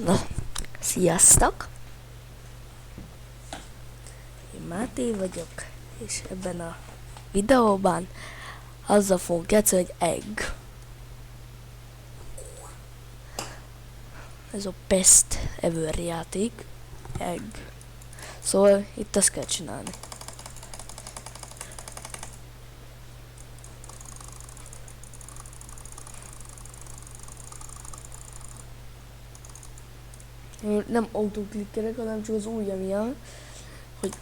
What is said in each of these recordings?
Na, sziasztok! Én Máté vagyok, és ebben a videóban azzal fogunk játszani, hogy egg. Ez a best ever játék. Egg. Szóval itt azt kell csinálni. Nem autoklikkerek, hanem csak az ujjam ilyen, hogy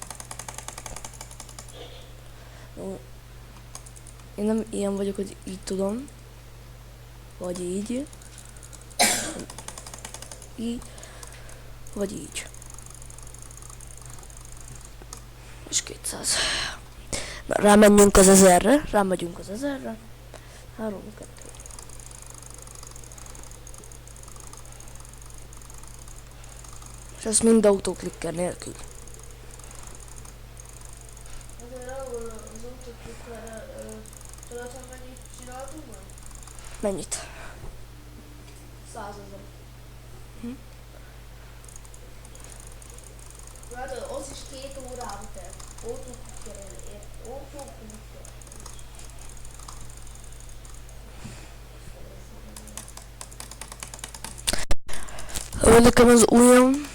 én nem ilyen vagyok, hogy így tudom, vagy így, így, vagy így. És 200. Na, rámenjünk az 1000-re, rámegyünk az 1000-re. 3, 2. És ez mind autoklikker nélkül. Azért ahol az autoklikkerre tudod, hogy mennyit csináltunk már? Mennyit? 100 000. Hát az is 2 órába telt. Autoklikkerrel. Nekem az ujjam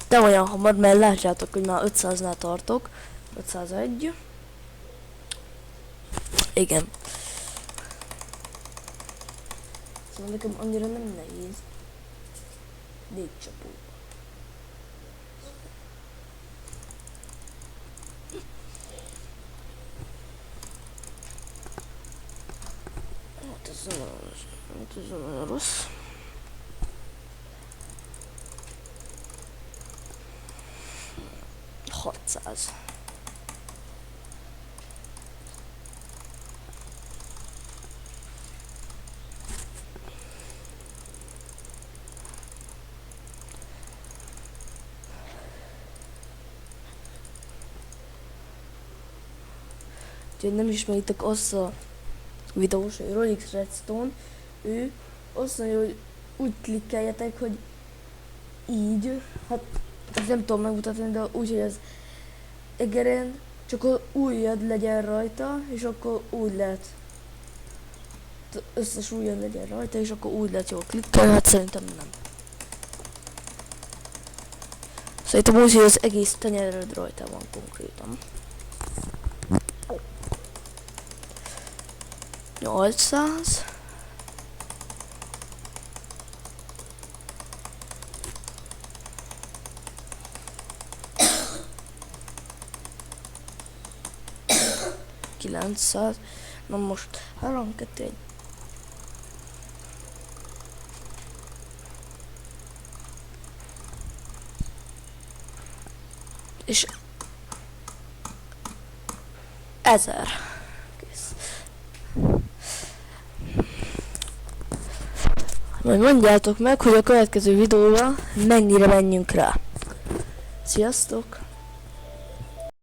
nem olyan hamar, mert látjátok, hogy már 500-nál tartok. 501. Igen. Szóval nekem annyira nem nehéz. 4 csapó. Hát ez nagyon rossz. $600. Úgyhogy nem ismeritek azt a videós, hogy Rolex Redstone, ő azt mondja, hogy úgy klikkeljetek, hogy így, hát ezt nem tudom megmutatni, de úgy, hogy az egeren csak az ujjad legyen rajta, és akkor úgy lehet, összes ujjad legyen rajta, és akkor úgy lehet jól klikkelni, hát szerintem nem. Szerintem úgy, hogy az egész tenyered rajta van konkrétan. 800. $900. Na most 3, 2, 1. És 1000. Kész. Majd mondjátok meg, hogy a következő videóra mennyire menjünk rá. Sziasztok!